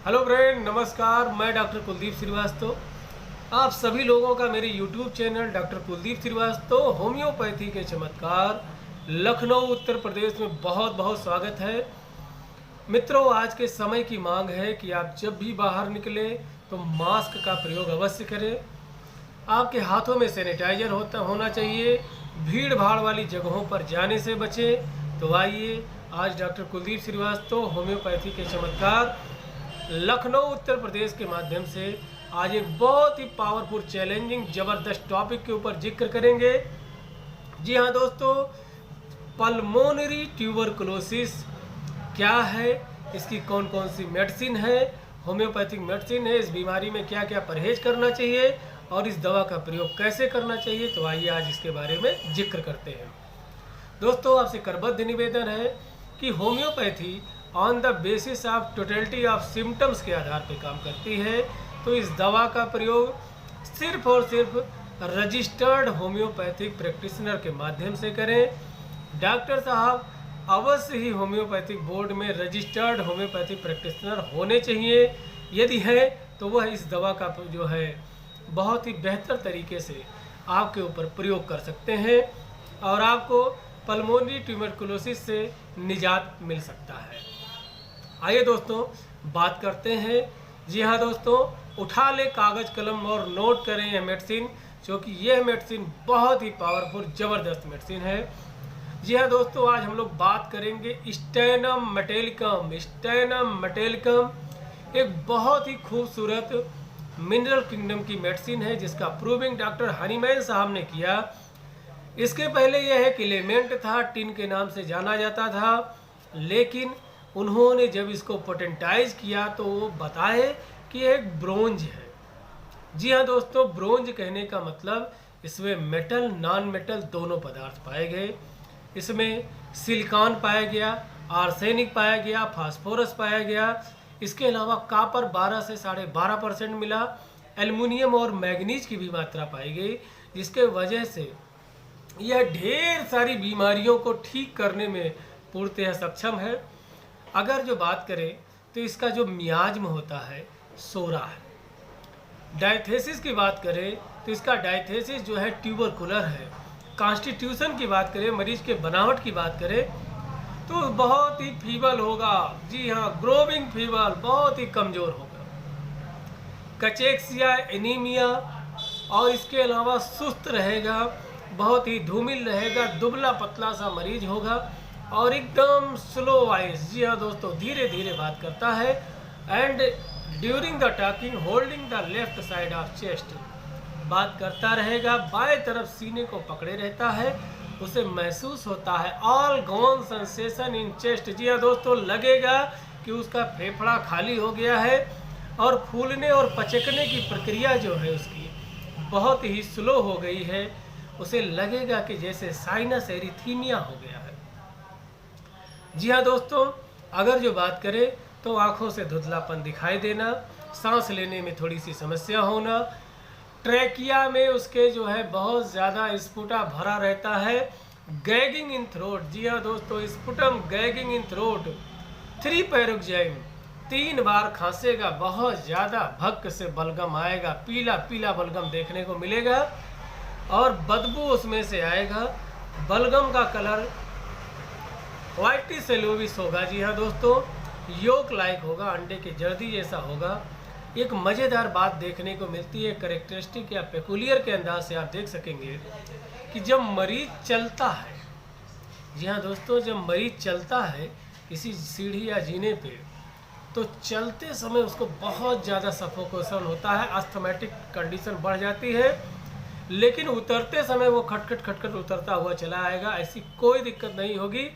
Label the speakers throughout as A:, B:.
A: Hello friend, नमस्कार। मैं doctor Kuldeep Srivastava. आप सभी लोगों का मेरे YouTube channel doctor Kuldeep Srivastava homoeopathy के चमत्कार लखनऊ उत्तर प्रदेश में बहुत बहुत स्वागत है। मित्रों, आज के समय की मांग है कि आप जब भी बाहर निकले तो मास्क का प्रयोग अवश्य करें। आपके हाथों में सैनिटाइजर होना चाहिए। भीड़ भाड़ वाली जगहों पर जाने से बचें। तो आइए, आज डॉक्टर कुलदीप श्रीवास्तव होम्योपैथी के चमत्कार लखनऊ उत्तर प्रदेश के माध्यम से आज एक बहुत ही पावरफुल, चैलेंजिंग, ज़बरदस्त टॉपिक के ऊपर जिक्र करेंगे। जी हाँ दोस्तों, पल्मोनरी ट्यूबरकुलोसिस क्या है, इसकी कौन कौन सी मेडिसिन है, होम्योपैथिक मेडिसिन है, इस बीमारी में क्या क्या परहेज करना चाहिए और इस दवा का प्रयोग कैसे करना चाहिए। तो आइए आज इसके बारे में जिक्र करते हैं। दोस्तों, आपसे करबद्ध निवेदन है कि homeopathy on the basis of totality of symptoms के आधार पर काम करती है। तो इस दवा का प्रयोग सिर्फ और सिर्फ रजिस्टर्ड होम्योपैथिक प्रैक्टिशनर के माध्यम से करें। डॉक्टर साहब अवश्य ही होम्योपैथिक बोर्ड में रजिस्टर्ड होम्योपैथिक प्रैक्टिशनर होने चाहिए। यदि है तो वह इस दवा का जो है बहुत ही बेहतर तरीके से आपके ऊपर प्रयोग कर सकते हैं और आपको पल्मोनरी ट्यूबरकुलोसिस से निजात मिल सकता है। आइए दोस्तों, बात करते हैं। जी हाँ दोस्तों, उठा ले कागज कलम और नोट करें यह मेडिसिन, क्योंकि यह मेडिसिन बहुत ही पावरफुल, ज़बरदस्त मेडिसिन है। जी हाँ दोस्तों, आज हम लोग बात करेंगे स्टेनम मेटेलिकम। स्टेनम मेटेलिकम एक बहुत ही खूबसूरत मिनरल किंगडम की मेडिसिन है, जिसका प्रूविंग डॉक्टर हनीमैन साहब ने किया। इसके पहले यह है कि लेमेंट था, टिन के नाम से जाना जाता था, लेकिन उन्होंने जब इसको पोटेंटाइज किया तो वो बताए कि यह एक ब्रोंज है। जी हाँ दोस्तों, ब्रोंज कहने का मतलब इसमें मेटल, नॉन मेटल दोनों पदार्थ पाए गए। इसमें सिलिकॉन पाया गया, आर्सेनिक पाया गया, फास्फोरस पाया गया। इसके अलावा कॉपर 12 से 12.5% मिला। एल्युमिनियम और मैग्नीज की भी मात्रा पाई गई, जिसके वजह से यह ढेर सारी बीमारियों को ठीक करने में पूर्णतः सक्षम है। अगर जो बात करें तो इसका जो मियाज्म होता है 16 है। डायथेसिस की बात करें तो इसका डायथेसिस जो है ट्यूबरकुलर है। कॉन्स्टिट्यूशन की बात करें, मरीज के बनावट की बात करें तो बहुत ही फीबल होगा। जी हाँ, ग्रोविंग फीबल, बहुत ही कमज़ोर होगा। कचेक्सिया, एनीमिया, और इसके अलावा सुस्त रहेगा, बहुत ही धूमिल रहेगा, दुबला पतला सा मरीज होगा और एकदम स्लो वॉइस। जी हाँ दोस्तों, धीरे धीरे बात करता है। And during the talking holding the left side of chest, बात करता रहेगा, बाएं तरफ सीने को पकड़े रहता है, उसे महसूस होता है all gone sensation in chest. जी हाँ दोस्तों, लगेगा कि उसका फेफड़ा खाली हो गया है और फूलने और पचकने की प्रक्रिया जो है उसकी बहुत ही स्लो हो गई है। उसे लगेगा कि जैसे साइनस एरिथीमिया हो गया है। जी हाँ दोस्तों, अगर जो बात करें तो आँखों से धुंधलापन दिखाई देना, सांस लेने में थोड़ी सी समस्या होना, ट्रैकिया में उसके जो है बहुत ज़्यादा स्पुटा भरा रहता है, गैगिंग इन थ्रोट। जी हाँ दोस्तों, स्पुटम गैगिंग इन थ्रोट, 3 पैरोक्साइम, 3 बार खांसेगा, बहुत ज़्यादा भक्क से बलगम आएगा, पीला पीला बलगम देखने को मिलेगा और बदबू उसमें से आएगा। बलगम का कलर व्हाइटी सेलोविस होगा। जी हाँ दोस्तों, योक लाइक होगा, अंडे के जर्दी जैसा होगा। एक मज़ेदार बात देखने को मिलती है, करेक्टरिस्टिक या पेकुलियर के अंदाज से आप देख सकेंगे कि जब मरीज चलता है, जी हाँ दोस्तों, जब मरीज चलता है किसी सीढ़ी या जीने पे, तो चलते समय उसको बहुत ज़्यादा सफोकेशन होता है, अस्थमैटिक कंडीशन बढ़ जाती है, लेकिन उतरते समय वो खटखट खटखट उतरता हुआ चला आएगा, ऐसी कोई दिक्कत नहीं होगी।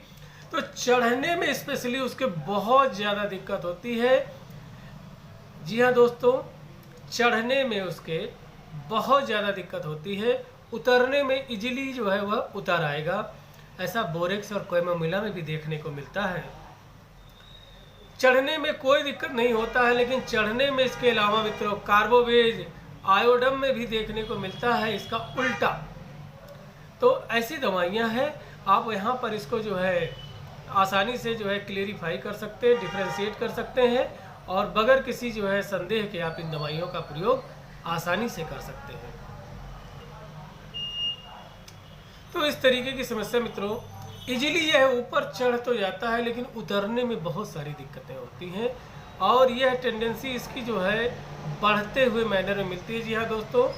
A: तो चढ़ने में स्पेशली उसके बहुत ज़्यादा दिक्कत होती है। जी हाँ दोस्तों, चढ़ने में उसके बहुत ज़्यादा दिक्कत होती है, उतरने में इजीली जो है वह उतर आएगा। ऐसा बोरेक्स और कैमोमिला में भी देखने को मिलता है। चढ़ने में कोई दिक्कत नहीं होता है, लेकिन चढ़ने में इसके अलावा मित्रों कार्बोवेज, आयोडम में भी देखने को मिलता है इसका उल्टा। तो ऐसी दवाइयाँ हैं, आप यहाँ पर इसको जो है आसानी से जो है क्लेरिफाई कर सकते हैं, डिफ्रेंशिएट कर सकते हैं और बगैर किसी जो है संदेह के आप इन दवाइयों का प्रयोग आसानी से कर सकते हैं। तो इस तरीके की समस्या मित्रों इजीली यह ऊपर चढ़ तो जाता है, लेकिन उतरने में बहुत सारी दिक्कतें होती हैं और यह टेंडेंसी इसकी जो है बढ़ते हुए मैनर में मिलती है। जी हाँ दोस्तों,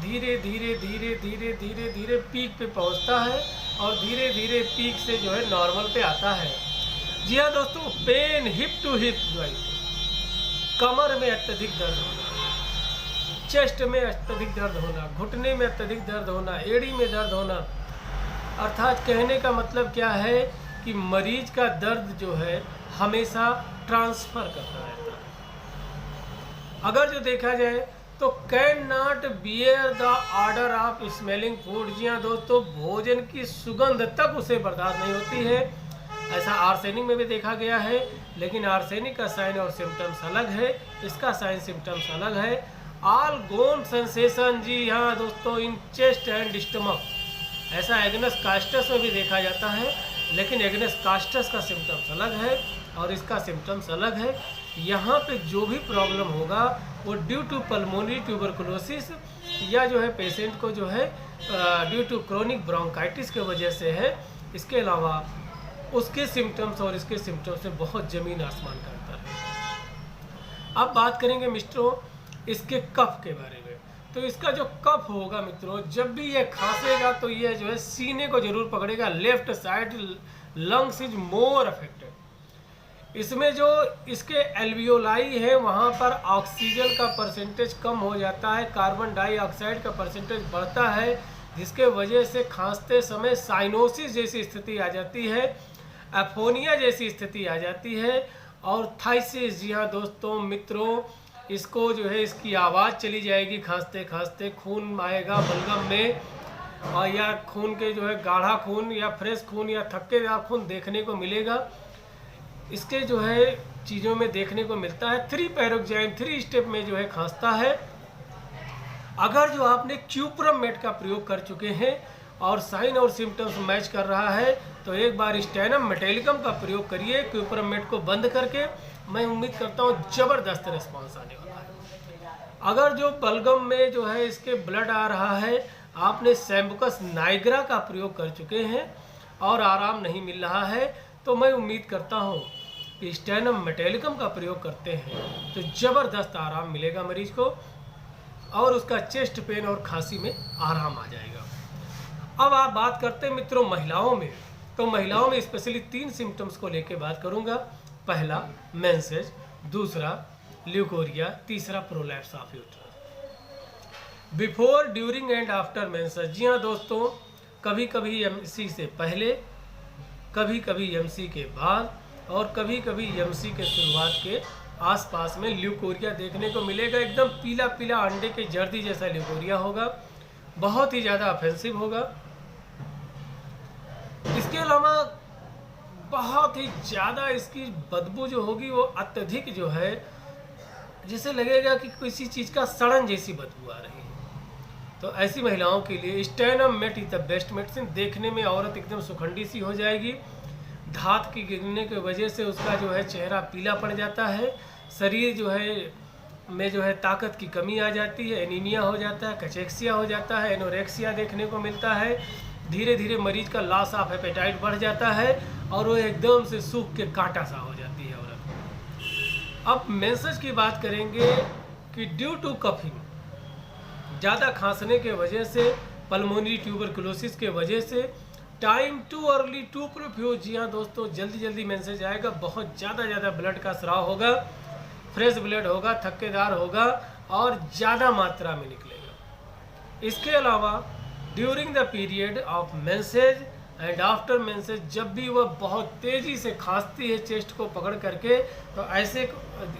A: धीरे धीरे धीरे धीरे धीरे धीरे पीक पे पहुंचता है और धीरे धीरे पीक से जो है नॉर्मल पे आता है। जी हाँ दोस्तों, pain hip to hip joint, कमर में अत्यधिक दर्द होना, चेस्ट में अत्यधिक दर्द होना, घुटने में अत्यधिक दर्द होना, एड़ी में दर्द होना, अर्थात कहने का मतलब क्या है कि मरीज का दर्द जो है हमेशा ट्रांसफर करता रहता है। अगर जो देखा जाए तो can not bear the order of smelling food. जी हाँ दोस्तों, भोजन की सुगंध तक उसे बर्दाश्त नहीं होती है। ऐसा आर्सेनिक में भी देखा गया है, लेकिन आर्सेनिक का साइन और सिम्टम्स अलग है, इसका साइन सिम्टम्स अलग है। ऑल गोन सेंसेशन, जी हाँ दोस्तों, इन चेस्ट एंड स्टमक, ऐसा एग्नस कास्टस में भी देखा जाता है, लेकिन एग्नस कास्टस का सिम्टम्स अलग है और इसका सिम्टम्स अलग है। यहाँ पे जो भी प्रॉब्लम होगा वो ड्यू टू पल्मोनरी ट्यूबरकुलोसिस या जो है पेशेंट को जो है ड्यू टू क्रोनिक ब्रोंकाइटिस के वजह से है। इसके अलावा उसके सिम्टम्स और इसके सिम्टम्स में बहुत ज़मीन आसमान का अंतर है। अब बात करेंगे मित्रों इसके कफ के बारे में। तो इसका जो कफ होगा मित्रों, जब भी ये खांसेगा तो ये जो है सीने को जरूर पकड़ेगा। Left side lungs is more affected. इसमें जो इसके एल्वियोलाई है वहाँ पर ऑक्सीजन का परसेंटेज कम हो जाता है, कार्बन डाइऑक्साइड का परसेंटेज बढ़ता है, जिसके वजह से खांसते समय साइनोसिस जैसी स्थिति आ जाती है, एफोनिया जैसी स्थिति आ जाती है और थाइसिस। जी हाँ दोस्तों मित्रों, इसको जो है इसकी आवाज़ चली जाएगी, खांसते खांसते खून आएगा बलगम में, और या खून के जो है गाढ़ा खून या फ्रेश खून या थक्केदार खून देखने को मिलेगा। इसके जो है चीज़ों में देखने को मिलता है। 3 पैरोक्साइन 3 स्टेप में जो है खांसता है। अगर जो आपने क्यूप्रम मेट का प्रयोग कर चुके हैं और साइन और सिम्टम्स मैच कर रहा है तो एक बार स्टेनम मेटेलिकम का प्रयोग करिए क्यूप्रम मेट को बंद करके। मैं उम्मीद करता हूँ ज़बरदस्त रिस्पॉन्स आने वाला है। अगर जो बलगम में जो है इसके ब्लड आ रहा है, आपने सैम्बुकस नाइग्रा का प्रयोग कर चुके हैं और आराम नहीं मिल रहा है, तो मैं उम्मीद करता हूँ कि स्टेनम मेटेलिकम का प्रयोग करते हैं तो ज़बरदस्त आराम मिलेगा मरीज को और उसका चेस्ट पेन और खांसी में आराम आ जाएगा। अब आप बात करते हैं मित्रों महिलाओं में। तो महिलाओं में स्पेशली 3 सिम्टम्स को लेकर बात करूंगा। पहला मेंसेज, दूसरा ल्यूकोरिया, तीसरा prolapse of uterus. Before, during and after menses. जी हाँ दोस्तों, कभी कभी एमसी से पहले, कभी कभी एमसी के बाद और कभी कभी एमसी के शुरुआत के आसपास में ल्यूकोरिया देखने को मिलेगा। एकदम पीला पीला अंडे के जर्दी जैसा ल्यूकोरिया होगा, बहुत ही ज़्यादा ऑफेंसिव होगा। इसके अलावा बहुत ही ज़्यादा इसकी बदबू जो होगी वो अत्यधिक जो है, जैसे लगेगा कि किसी चीज़ का सड़न जैसी बदबू आ रही है। तो ऐसी महिलाओं के लिए stannum met is the best medicine. देखने में औरत एकदम सुखंडी सी हो जाएगी। धात की गिरने की वजह से उसका जो है चेहरा पीला पड़ जाता है, शरीर जो है में जो है ताकत की कमी आ जाती है, एनीमिया हो जाता है, कैचेक्सिया हो जाता है, एनोरेक्सिया देखने को मिलता है। धीरे धीरे मरीज का लॉस ऑफ एपेटाइट बढ़ जाता है और वो एकदम से सूख के कांटा सा हो जाती है औरत। अब मेंसेज की बात करेंगे कि ड्यू टू कफिंग, ज़्यादा खांसने के वजह से, पल्मोनरी ट्यूबरकुलोसिस के वजह से, time too early too profuse. जी हाँ दोस्तों, जल्दी जल्दी मेंसेज आएगा, बहुत ज़्यादा ब्लड का स्राव होगा, फ्रेश ब्लड होगा, थक्केदार होगा और ज़्यादा मात्रा में निकलेगा। इसके अलावा during the period of message and after message, जब भी वह बहुत तेज़ी से खांसती है चेस्ट को पकड़ करके, तो ऐसे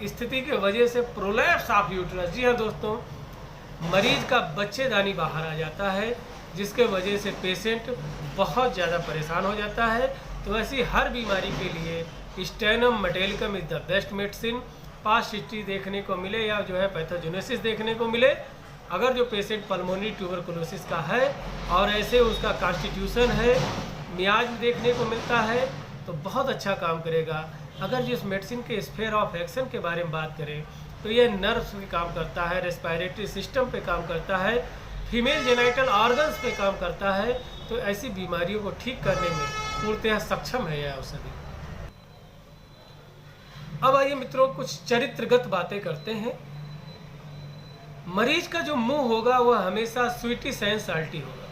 A: स्थिति के वजह से प्रोलैप्स ऑफ यूट्रस। जी हाँ दोस्तों, मरीज का बच्चेदानी बाहर आ जाता है, जिसके वजह से पेशेंट बहुत ज़्यादा परेशान हो जाता है। तो ऐसी हर बीमारी के लिए stannum metallicum is the best medicine. Past history देखने को मिले या जो है पैथोजेनेसिस देखने को मिले, अगर जो पेशेंट पल्मोनरी ट्यूबरकुलोसिस का है और ऐसे उसका कॉन्स्टिट्यूशन है, मियाज देखने को मिलता है, तो बहुत अच्छा काम करेगा अगर जो इस मेडिसिन के स्फीयर ऑफ एक्शन के बारे में बात करें तो ये नर्व्स पे काम करता है, रेस्पिरेटरी सिस्टम पे काम करता है, फीमेल जेनाइटल ऑर्गन्स पे काम करता है। तो ऐसी बीमारियों को ठीक करने में पूर्णतः सक्षम है यह औषधि। अब आइए मित्रों, कुछ चरित्रगत बातें करते हैं। मरीज का जो मुंह होगा वह हमेशा स्वीटी सेंस साल्टी होगा।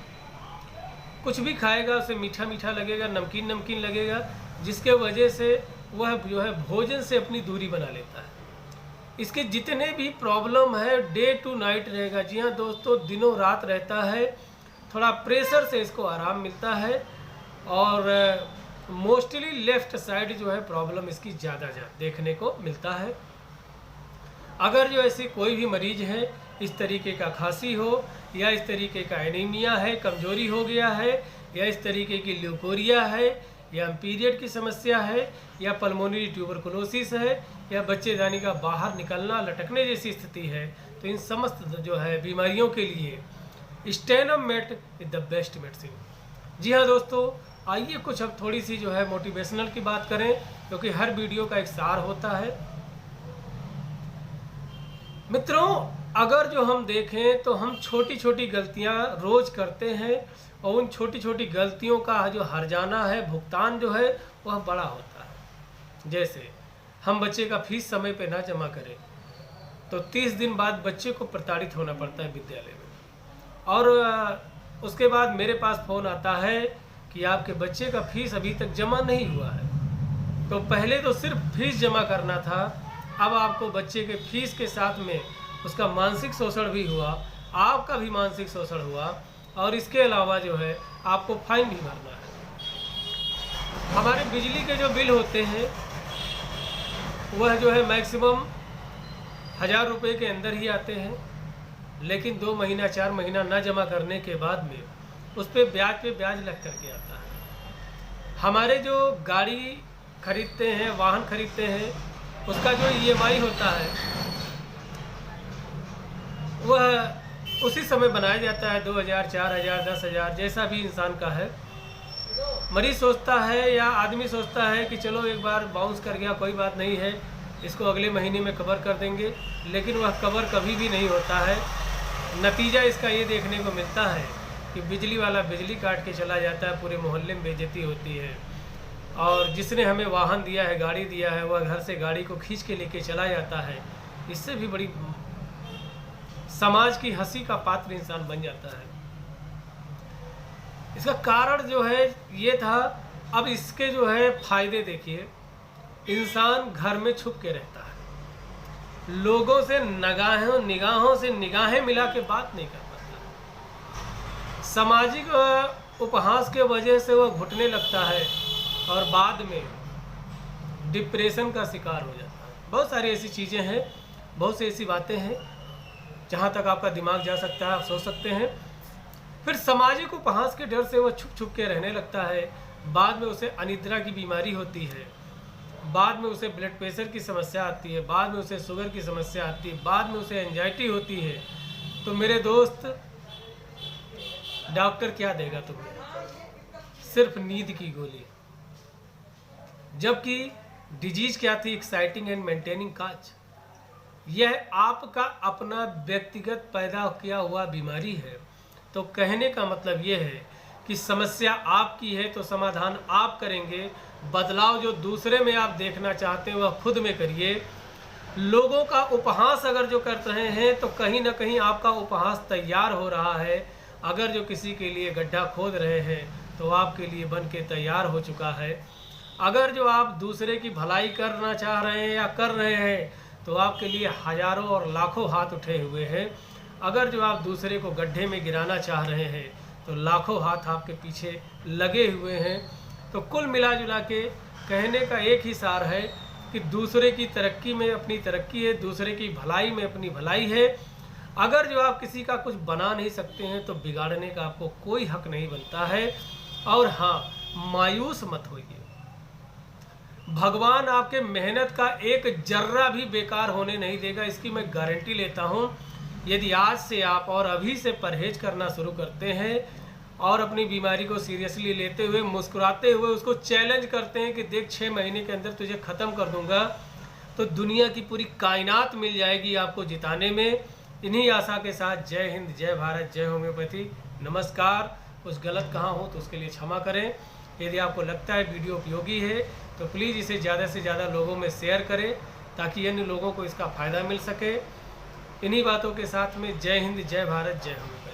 A: कुछ भी खाएगा उसे मीठा मीठा लगेगा, नमकीन नमकीन लगेगा, जिसके वजह से वह जो है भोजन से अपनी दूरी बना लेता है। इसके जितने भी प्रॉब्लम है डे टू नाइट रहेगा। जी हाँ दोस्तों, दिनों रात रहता है। थोड़ा प्रेशर से इसको आराम मिलता है और मोस्टली लेफ्ट साइड जो है प्रॉब्लम इसकी ज़्यादा देखने को मिलता है। अगर जो ऐसी कोई भी मरीज है, इस तरीके का खांसी हो या इस तरीके का एनीमिया है, कमजोरी हो गया है, या इस तरीके की ल्यूकोरिया है, या पीरियड की समस्या है, या पल्मोनरी ट्यूबरकुलोसिस है, या बच्चेदानी का बाहर निकलना लटकने जैसी स्थिति है, तो इन समस्त जो है बीमारियों के लिए स्टेनोमेट इज द बेस्ट मेडिसिन। जी हाँ दोस्तों, आइए कुछ अब थोड़ी सी जो है मोटिवेशनल की बात करें, क्योंकि हर वीडियो का एक सार होता है। मित्रों, अगर जो हम देखें तो हम छोटी छोटी गलतियां रोज करते हैं और उन छोटी छोटी गलतियों का जो हर्जाना है, भुगतान जो है वह बड़ा होता है। जैसे हम बच्चे का फीस समय पे ना जमा करें तो 30 दिन बाद बच्चे को प्रताड़ित होना पड़ता है विद्यालय में, और उसके बाद मेरे पास फ़ोन आता है कि आपके बच्चे का फीस अभी तक जमा नहीं हुआ है। तो पहले तो सिर्फ फीस जमा करना था, अब आपको बच्चे के फीस के साथ में उसका मानसिक शोषण भी हुआ, आपका भी मानसिक शोषण हुआ, और इसके अलावा जो है आपको फाइन भी भरना है। हमारे बिजली के जो बिल होते हैं वह जो है मैक्सिमम 1000 रुपये के अंदर ही आते हैं, लेकिन 2 महीना 4 महीना ना जमा करने के बाद में उस पर पे ब्याज लग करके आता है। हमारे जो गाड़ी खरीदते हैं, वाहन खरीदते हैं, उसका जो EMI होता है वह उसी समय बनाया जाता है, 2000, 4000, 10,000, जैसा भी इंसान का है। मरीज सोचता है या आदमी सोचता है कि चलो एक बार बाउंस कर गया, कोई बात नहीं है, इसको अगले महीने में कवर कर देंगे, लेकिन वह कवर कभी भी नहीं होता है। नतीजा इसका ये देखने को मिलता है कि बिजली वाला बिजली काट के चला जाता है, पूरे मोहल्ले में बेइज्जती होती है, और जिसने हमें वाहन दिया है, गाड़ी दिया है, वह घर से गाड़ी को खींच के लेके चला जाता है। इससे भी बड़ी समाज की हंसी का पात्र इंसान बन जाता है। इसका कारण जो है ये था। अब इसके जो है फायदे देखिए, इंसान घर में छुप के रहता है, लोगों से निगाहों से निगाहें मिला के बात नहीं कर पाता, सामाजिक उपहास के वजह से वह घुटने लगता है और बाद में डिप्रेशन का शिकार हो जाता है। बहुत सारी ऐसी चीज़ें हैं, बहुत सी ऐसी बातें हैं जहाँ तक आपका दिमाग जा सकता है, आप सोच सकते हैं। फिर सामाजिक उपहास के डर से वह छुप छुप के रहने लगता है। बाद में उसे अनिद्रा की बीमारी होती है, बाद में उसे ब्लड प्रेशर की समस्या आती है, बाद में उसे शुगर की समस्या आती है, बाद में उसे एंजाइटी होती है। तो मेरे दोस्त, डॉक्टर क्या देगा तुम्हें? सिर्फ नींद की गोली। जबकि डिजीज क्या थी? एक्साइटिंग एंड मेंटेनिंग काज। यह आपका अपना व्यक्तिगत पैदा किया हुआ बीमारी है। तो कहने का मतलब यह है कि समस्या आपकी है तो समाधान आप करेंगे। बदलाव जो दूसरे में आप देखना चाहते हैं वह खुद में करिए। लोगों का उपहास अगर जो कर रहे हैं तो कहीं ना कहीं आपका उपहास तैयार हो रहा है। अगर जो किसी के लिए गड्ढा खोद रहे हैं तो आपके लिए बन के तैयार हो चुका है। अगर जो आप दूसरे की भलाई करना चाह रहे हैं या कर रहे हैं तो आपके लिए हजारों और लाखों हाथ उठे हुए हैं। अगर जो आप दूसरे को गड्ढे में गिराना चाह रहे हैं तो लाखों हाथ आपके पीछे लगे हुए हैं। तो कुल मिला जुला के कहने का एक ही सार है कि दूसरे की तरक्की में अपनी तरक्की है, दूसरे की भलाई में अपनी भलाई है। अगर जो आप किसी का कुछ बना नहीं सकते हैं तो बिगाड़ने का आपको कोई हक नहीं बनता है। और हाँ, मायूस मत होइए। भगवान आपके मेहनत का एक जर्रा भी बेकार होने नहीं देगा, इसकी मैं गारंटी लेता हूँ। यदि आज से आप और अभी से परहेज करना शुरू करते हैं और अपनी बीमारी को सीरियसली लेते हुए मुस्कुराते हुए उसको चैलेंज करते हैं कि देख 6 महीने के अंदर तुझे ख़त्म कर दूंगा, तो दुनिया की पूरी कायनात मिल जाएगी आपको जिताने में। इन्हीं आशा के साथ जय हिंद, जय भारत, जय होम्योपैथी। नमस्कार। कुछ गलत कहा हो तो उसके लिए क्षमा करें। यदि आपको लगता है वीडियो उपयोगी है तो प्लीज़ इसे ज़्यादा से ज़्यादा लोगों में शेयर करें ताकि अन्य लोगों को इसका फ़ायदा मिल सके। इन्हीं बातों के साथ में जय हिंद, जय भारत, जय होम्योपैथी।